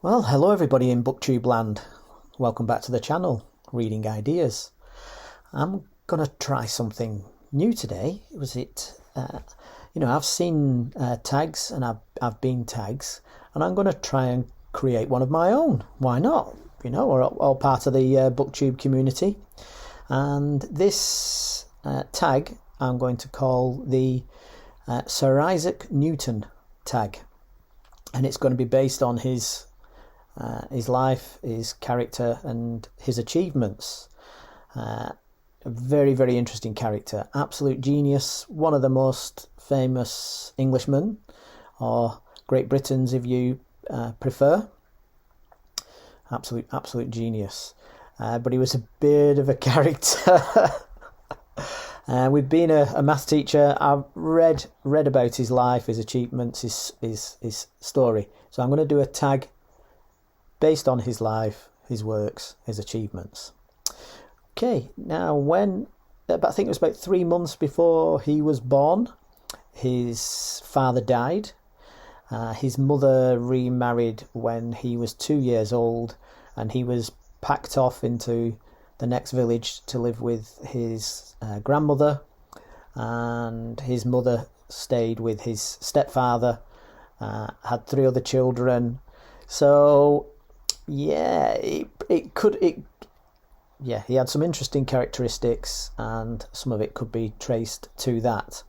Well, hello everybody in BookTube land. Welcome back to the channel, Reading Ideas. I'm gonna try something new today. I've seen tags and I've been tags, and I'm gonna try and create one of my own. Why not? We're all part of the BookTube community, and this tag I'm going to call the Sir Isaac Newton tag, and it's going to be based on his life, his character, and his achievements. A very, very interesting character, absolute genius, one of the most famous Englishmen, or Great Britons if you prefer. Absolute genius. But he was a bit of a character. With being a math teacher, I've read about his life, his achievements, his story. So I'm going to do a tag based on his life, his works, his achievements. Okay, now I think it was about 3 months before he was born, his father died. His mother remarried when he was 2 years old, and he was packed off into the next village to live with his grandmother, and his mother stayed with his stepfather, had 3 other children. So yeah, he had some interesting characteristics, and some of it could be traced to that.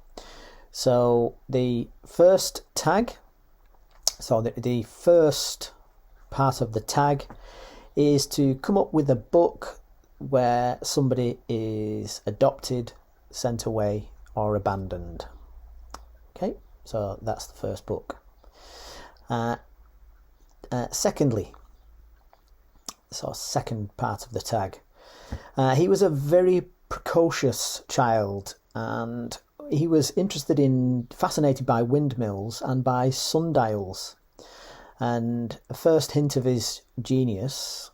So the first part of the tag is to come up with a book where somebody is adopted, sent away, or abandoned. Okay, so that's the first book. Second part of the tag. He was a very precocious child, and he was fascinated by windmills and by sundials. And a first hint of his genius,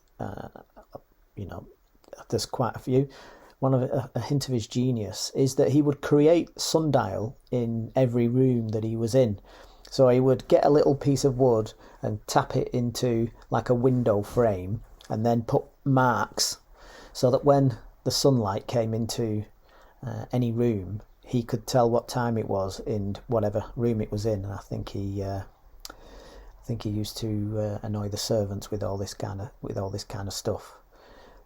there's quite a few. A hint of his genius is that he would create sundial in every room that he was in. So he would get a little piece of wood and tap it into like a window frame, and then put marks so that when the sunlight came into any room, he could tell what time it was in whatever room it was in. And I think he used to annoy the servants with all this kind of stuff.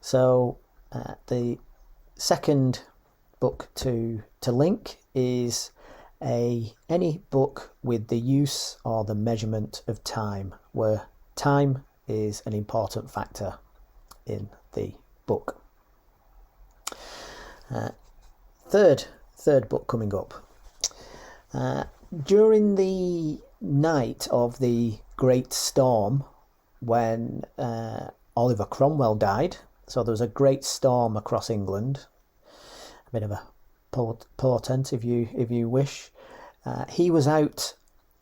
So the second book to link is any book with the use or the measurement of time, where time is an important factor in the book. Third book coming up. During the night of the Great Storm, when Oliver Cromwell died, so there was a great storm across England, a bit of a portent if you wish. He was out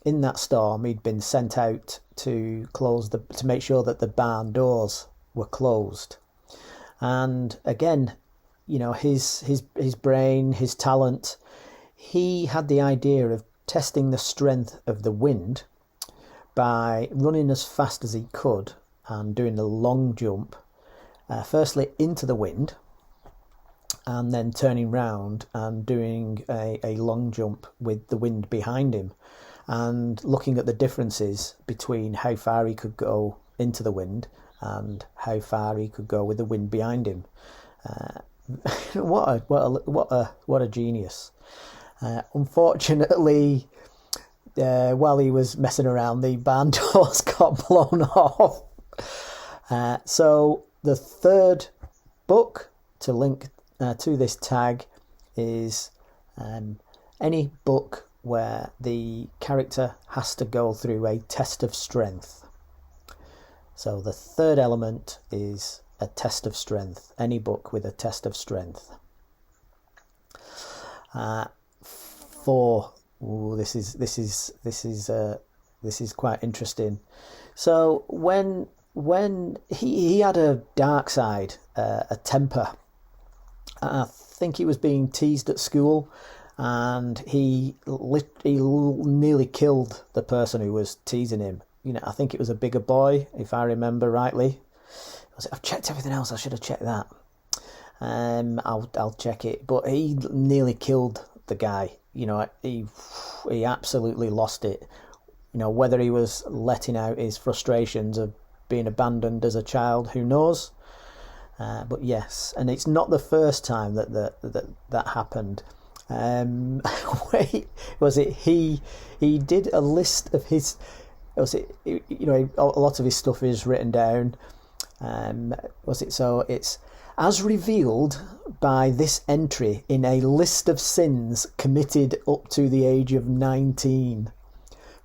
in that storm. He'd been sent out to make sure that the barn doors were closed. And again, his brain, his talent, he had the idea of testing the strength of the wind by running as fast as he could and doing a long jump, firstly into the wind, and then turning round and doing a long jump with the wind behind him, and looking at the differences between how far he could go into the wind and how far he could go with the wind behind him. What a genius! Unfortunately, while he was messing around, the barn doors got blown off. So the third book to link to this tag is any book where the character has to go through a test of strength. So the third element is a test of strength. Any book with a test of strength. This is quite interesting. So when he had a dark side, a temper. I think he was being teased at school, and he nearly killed the person who was teasing him. I think it was a bigger boy, if I remember rightly. I've checked everything else. I should have checked that. I'll check it. But he nearly killed the guy. He absolutely lost it. Whether he was letting out his frustrations of being abandoned as a child, who knows? But yes, and it's not the first time that happened. Wait, was it he did a list of his? Was it a lot of his stuff is written down. Was it so? It's as revealed by this entry in a list of sins committed up to the age of 19.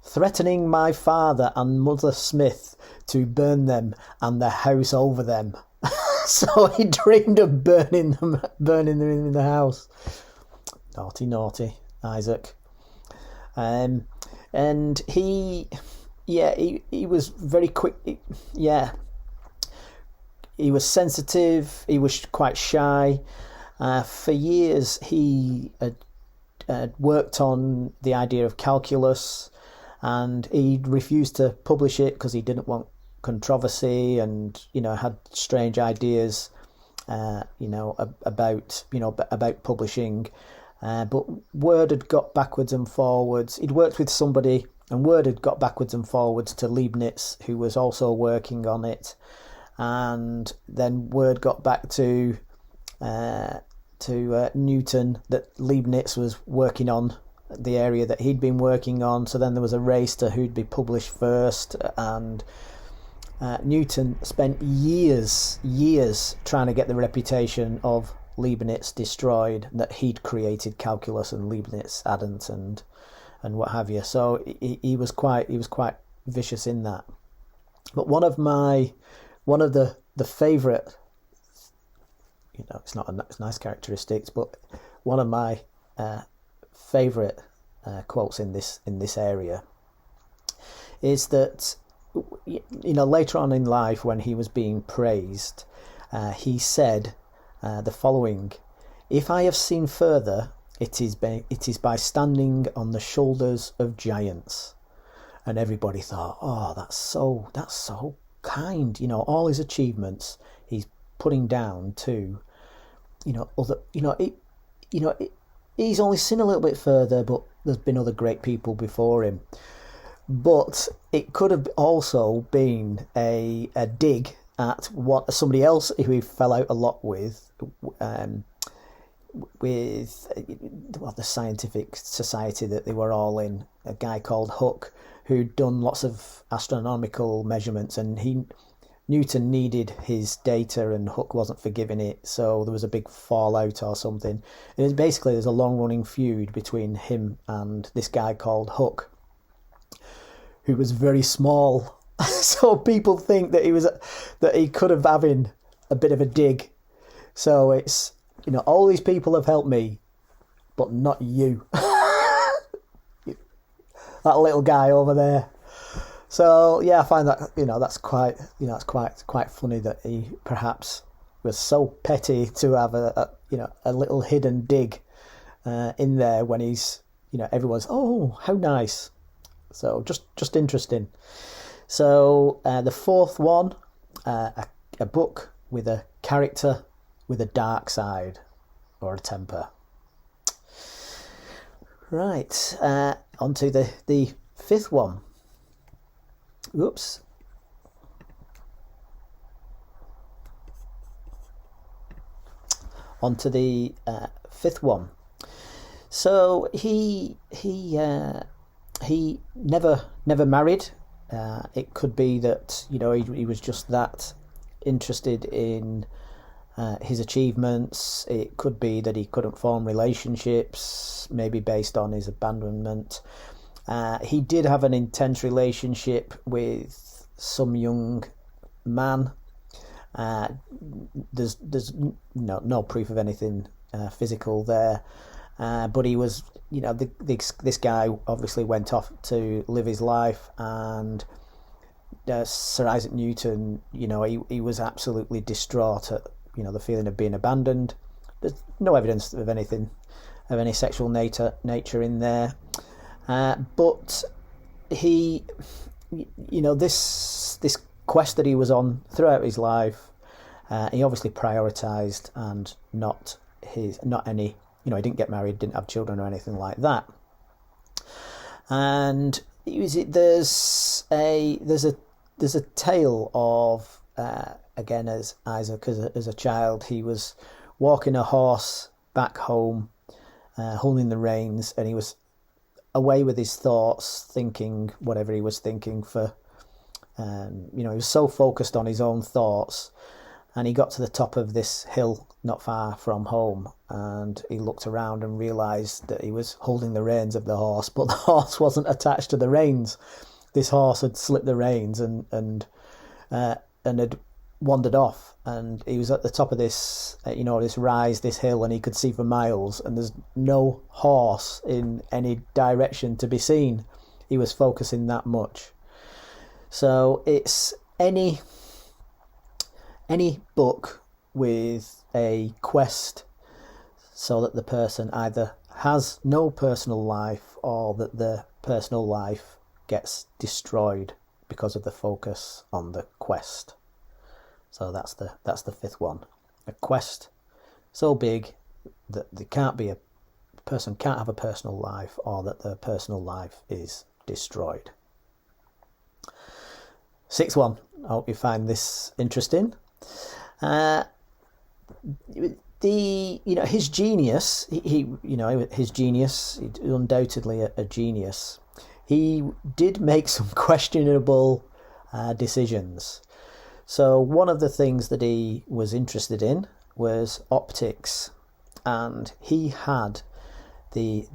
Threatening my father and mother Smith to burn them and the house over them. So he dreamed of burning them in the house. Naughty Isaac. And he was very quick. He was sensitive. He was quite shy. For years, he had worked on the idea of calculus, and he refused to publish it because he didn't want controversy, and had strange ideas, about publishing. But word had got backwards and forwards. He'd worked with somebody, and word had got backwards and forwards to Leibniz, who was also working on it. And then word got back to Newton that Leibniz was working on the area that he'd been working on. So then there was a race to who'd be published first, and Newton spent years trying to get the reputation of Leibniz destroyed, that he'd created calculus and Leibniz hadn't, and what have you. So he was quite vicious in that. But one of the favourite, it's nice characteristics, but one of my favourite quotes in this area is that later on in life, when he was being praised, he said the following: "If I have seen further, it is by standing on the shoulders of giants." And everybody thought, "Oh, that's so kind." All his achievements he's putting down to other. He's only seen a little bit further, but there's been other great people before him. But it could have also been a dig at what somebody else who he fell out a lot with the scientific society that they were all in, a guy called Hooke, who'd done lots of astronomical measurements, and Newton needed his data and Hooke wasn't forgiving it, so there was a big fallout or something. And basically there's a long-running feud between him and this guy called Hooke, who was very small. So people think that he could have having a bit of a dig. So it's, all these people have helped me, but not you. That little guy over there. So yeah, I find that that's quite funny that he perhaps was so petty to have a little hidden dig in there when he's everyone's, oh, how nice. So just interesting. So the fourth one, a book with a character with a dark side or a temper. Right, on to the fifth one. Oops. On to the fifth one. So he never married. It could be that he was just that interested in his achievements. It could be that he couldn't form relationships, maybe based on his abandonment. He did have an intense relationship with some young man. There's no proof of anything physical there, but he was, this guy obviously went off to live his life, and Sir Isaac Newton, he was absolutely distraught at the feeling of being abandoned. There's no evidence of anything of any sexual nature in there. But he this quest that he was on throughout his life, he obviously prioritised, and not any. He didn't get married, didn't have children or anything like that. And there's a tale of again, as Isaac as a child, he was walking a horse back home, holding the reins, and he was away with his thoughts, thinking whatever he was thinking for. He was so focused on his own thoughts, and he got to the top of this hill not far from home, and he looked around and realised that he was holding the reins of the horse, but the horse wasn't attached to the reins. This horse had slipped the reins and had wandered off, and he was at the top of this this rise, this hill, and he could see for miles, and there's no horse in any direction to be seen. He was focusing that much. So it's any book with a quest, so that the person either has no personal life, or that the personal life gets destroyed because of the focus on the quest. So that's the fifth one. A quest so big that a person can't have a personal life, or that their personal life is destroyed. Sixth one. I hope you find this interesting. His genius. His genius. He's undoubtedly a genius. He did make some questionable decisions. So one of the things that he was interested in was optics, and he had a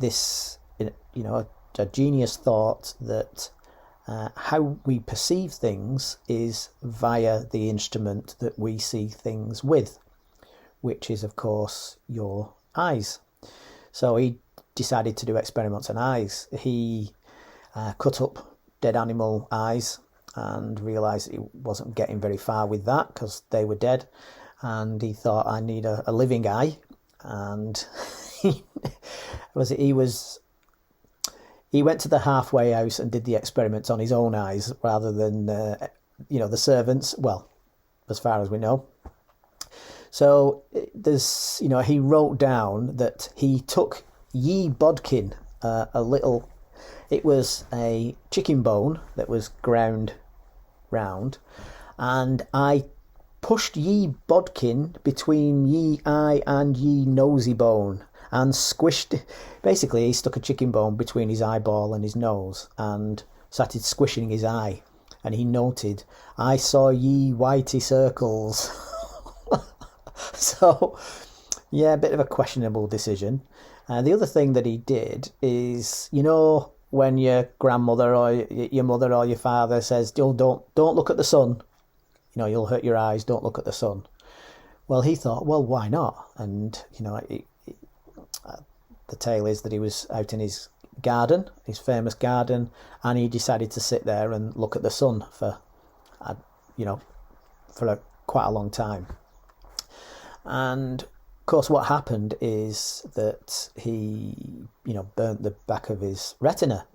genius thought that how we perceive things is via the instrument that we see things with, which is, of course, your eyes. So he decided to do experiments on eyes. He cut up dead animal eyes and realised he wasn't getting very far with that because they were dead, and he thought, I need a living eye. And he went to the halfway house and did the experiments on his own eyes rather than the servants, well, as far as we know. So there's he wrote down that he took ye bodkin, it was a chicken bone that was ground round, and I pushed ye bodkin between ye eye and ye nosy bone, and squished. Basically, he stuck a chicken bone between his eyeball and his nose and started squishing his eye, and he noted, I saw ye whitey circles. So yeah, a bit of a questionable decision. The other thing that he did is, when your grandmother or your mother or your father says, don't look at the sun, you'll hurt your eyes, don't look at the sun. Well, he thought, well, why not? And the tale is that he was out in his garden, his famous garden, and he decided to sit there and look at the sun for quite a long time. And of course, what happened is that he, burnt the back of his retina,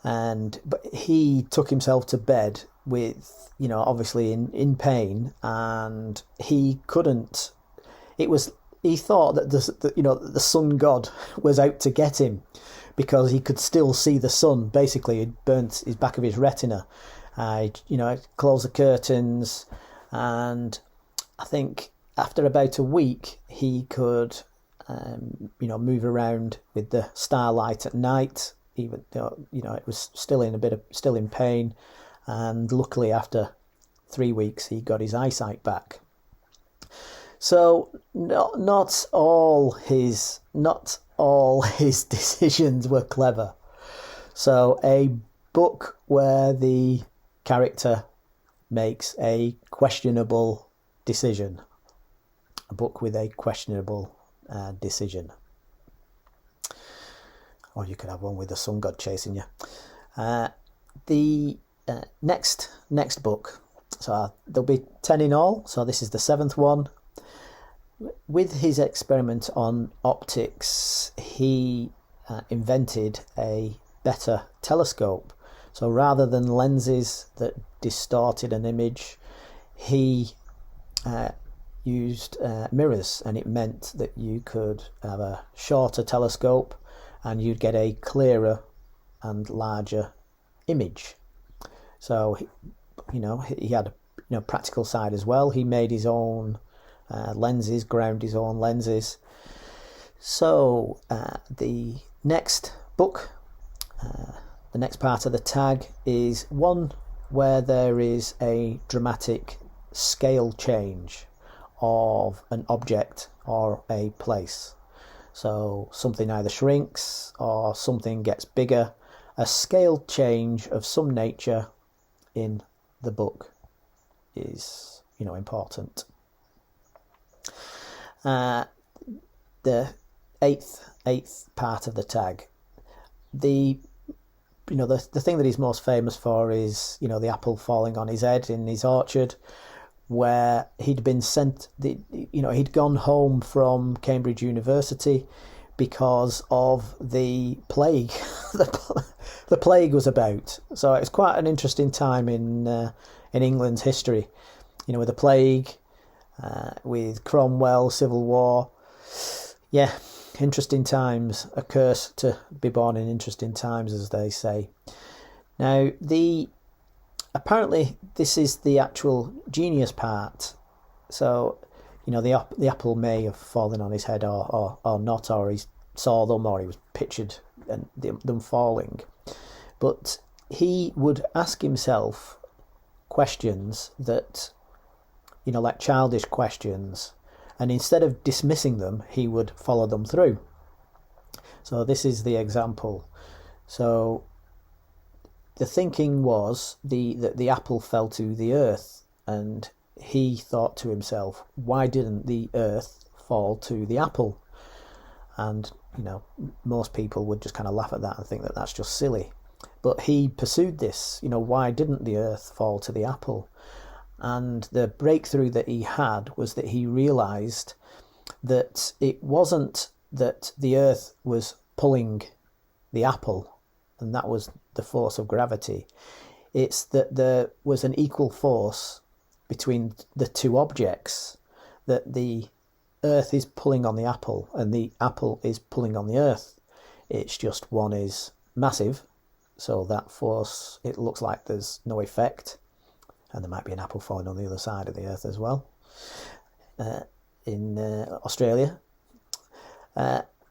but he took himself to bed with, obviously in pain, and he couldn't. He thought that the sun god was out to get him, because he could still see the sun. Basically, he'd burnt his back of his retina. Closed the curtains, and I think after about a week, he could, move around with the starlight at night. Even it was still in pain, and luckily after 3 weeks, he got his eyesight back. So not all his decisions were clever. So a book where the character makes a questionable decision. A book with a questionable decision. Or you could have one with the sun god chasing you. The next book. So there'll be 10 in all. So this is the 7th one. With his experiment on optics, he invented a better telescope. So rather than lenses that distorted an image, he used mirrors, and it meant that you could have a shorter telescope and you'd get a clearer and larger image. So he had a practical side as well. He made his own lenses, ground his own lenses. So the next book, the next part of the tag, is one where there is a dramatic scale change of an object or a place. So something either shrinks or something gets bigger. A scale change of some nature in the book is, important. The eighth part of the tag, the thing that he's most famous for is the apple falling on his head in his orchard, where he'd been sent. He'd gone home from Cambridge University because of the plague. The plague was about, so it's quite an interesting time in England's history. With the plague, with Cromwell, Civil War. Yeah, interesting times. A curse to be born in interesting times, as they say. Now, apparently this is the actual genius part. So, the apple may have fallen on his head or not, or he saw them, or he was pictured and them falling. But he would ask himself questions that, like childish questions, and instead of dismissing them, he would follow them through. So this is the example. So the thinking was that the apple fell to the earth, and he thought to himself, why didn't the earth fall to the apple? And most people would just kind of laugh at that and think that that's just silly. But he pursued this, why didn't the earth fall to the apple? And the breakthrough that he had was that he realised that it wasn't that the earth was pulling the apple, and that was the force of gravity. It's that there was an equal force between the two objects, that the earth is pulling on the apple and the apple is pulling on the earth. It's just one is massive, so that force, it looks like there's no effect, and there might be an apple falling on the other side of the earth as well, in Australia.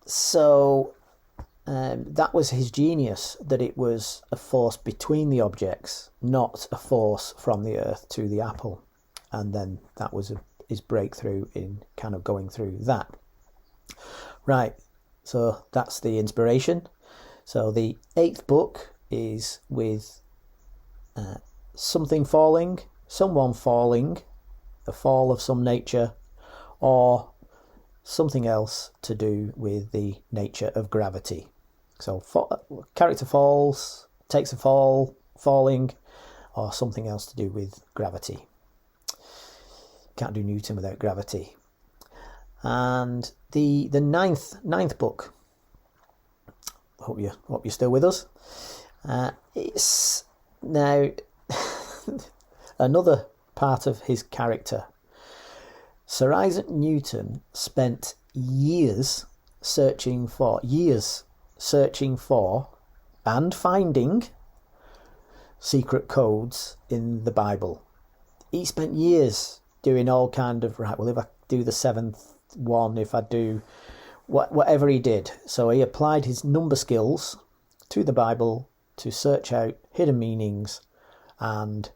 So that was his genius, that it was a force between the objects, not a force from the earth to the apple. And then that was his breakthrough in kind of going through that. Right, so that's the inspiration. So the 8th book is with something falling, someone falling, a fall of some nature, or something else to do with the nature of gravity. So character falls, takes a fall, falling, or something else to do with gravity. Can't do Newton without gravity. And the ninth book, hope you're still with us. It's now another part of his character. Sir Isaac Newton spent years searching for and finding secret codes in the Bible. He spent years doing all kind of, right, well, if I do the 7th one, if I do whatever he did. So he applied his number skills to the Bible to search out hidden meanings, and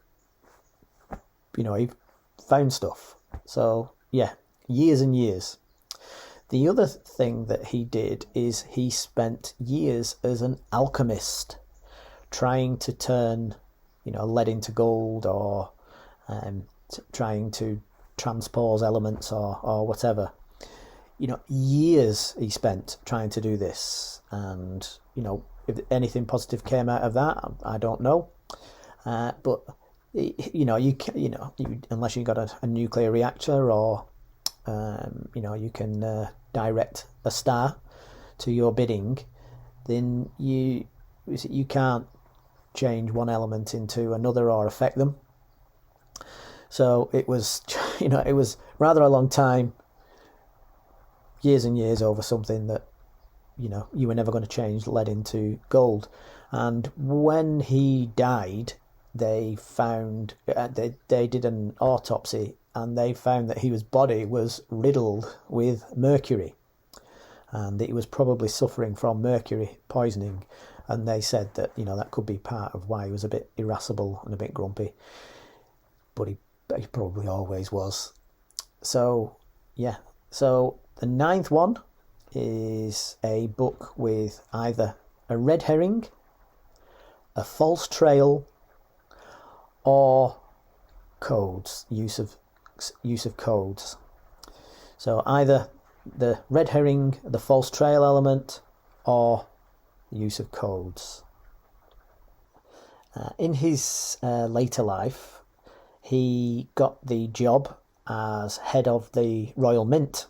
he found stuff. So yeah, years and years. The other thing that he did is he spent years as an alchemist, trying to turn lead into gold, or trying to transpose elements or whatever. Years he spent trying to do this, and if anything positive came out of that, I don't know. But unless you got a nuclear reactor, or you can direct a star to your bidding, then you can't change one element into another or affect them. So it was, it was rather a long time, years and years over something that, you were never going to change lead into gold. And when he died, they found, they did an autopsy, and they found that his body was riddled with mercury, and he was probably suffering from mercury poisoning. And they said that, that could be part of why he was a bit irascible and a bit grumpy, but he probably always was. So, yeah. So the ninth one is a book with either a red herring, a false trail, or codes, use of codes. So either the red herring, the false trail element, or use of codes. In his later life, he got the job as head of the Royal Mint,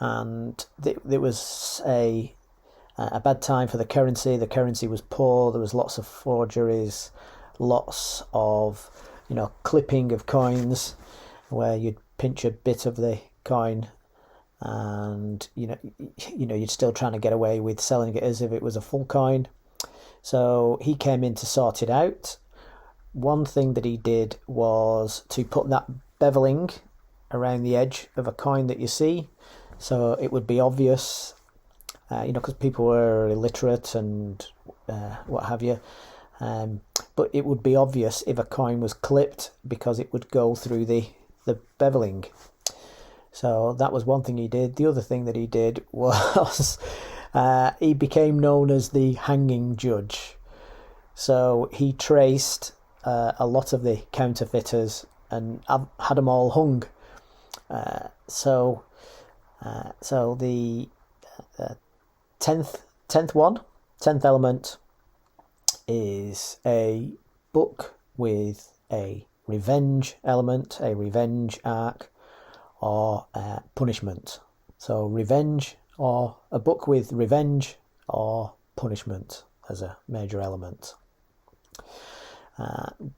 and there was a bad time for the currency. The currency was poor. There was lots of forgeries, lots of clipping of coins, where you'd pinch a bit of the coin, and you'd still trying to get away with selling it as if it was a full coin. So he came in to sort it out. One thing that he did was to put that beveling around the edge of a coin that you see, so it would be obvious, because people were illiterate and what have you. But it would be obvious if a coin was clipped, because it would go through the beveling. So that was one thing he did. The other thing that he did was he became known as the hanging judge. So he traced a lot of the counterfeiters and had them all hung. So the 10th element is a book with a revenge element, a revenge arc, or punishment. So revenge, or a book with revenge or punishment as a major element.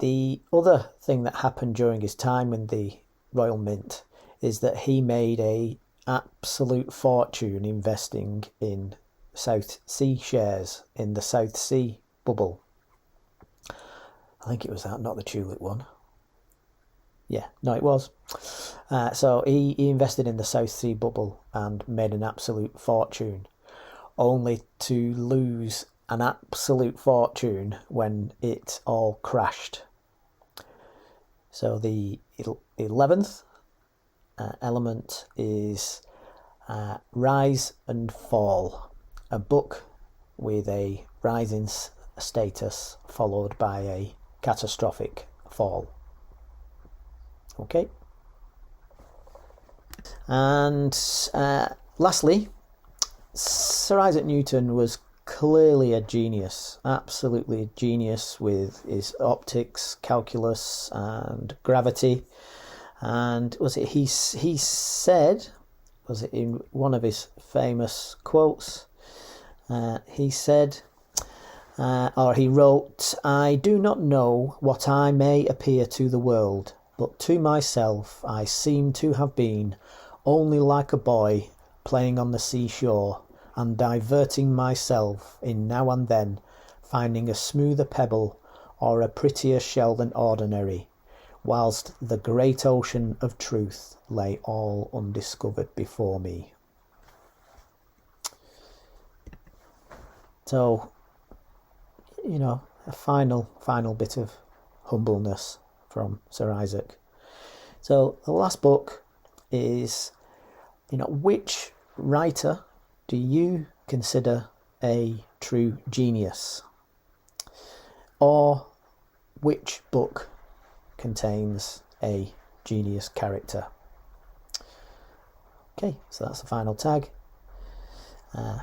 The other thing that happened during his time in the Royal Mint is that he made a absolute fortune investing in South Sea shares in the South Sea bubble. I think it was that, not the tulip one. Yeah, no, it was. So he invested in the South Sea bubble and made an absolute fortune, only to lose an absolute fortune when it all crashed. So the 11th element is Rise and Fall, a book with a rising status followed by a catastrophic fall. Okay. And lastly, Sir Isaac Newton was clearly a genius, absolutely a genius with his optics, calculus, and gravity. And he said, was it in one of his famous quotes, he said, or he wrote, "I do not know what I may appear to the world, but to myself I seem to have been only like a boy playing on the seashore, and diverting myself in now and then finding a smoother pebble or a prettier shell than ordinary, whilst the great ocean of truth lay all undiscovered before me." So, a final bit of humbleness from Sir Isaac. So the last book is, which writer do you consider a true genius? Or which book contains a genius character? Okay, so that's the final tag.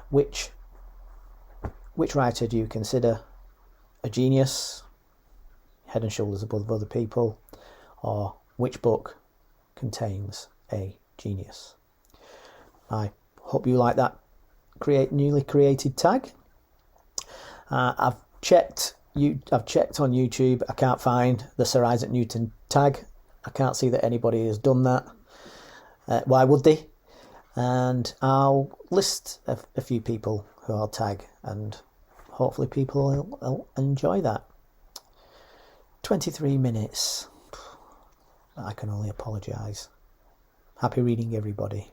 Which writer do you consider a genius, head and shoulders above other people, or which book contains a genius? I hope you like that newly created tag. I've checked I've checked on YouTube. I can't find the Sir Isaac Newton tag. I can't see that anybody has done that. Why would they? And I'll list a few people who I'll tag, and hopefully people will enjoy that. 23 minutes. I can only apologise. Happy reading, everybody.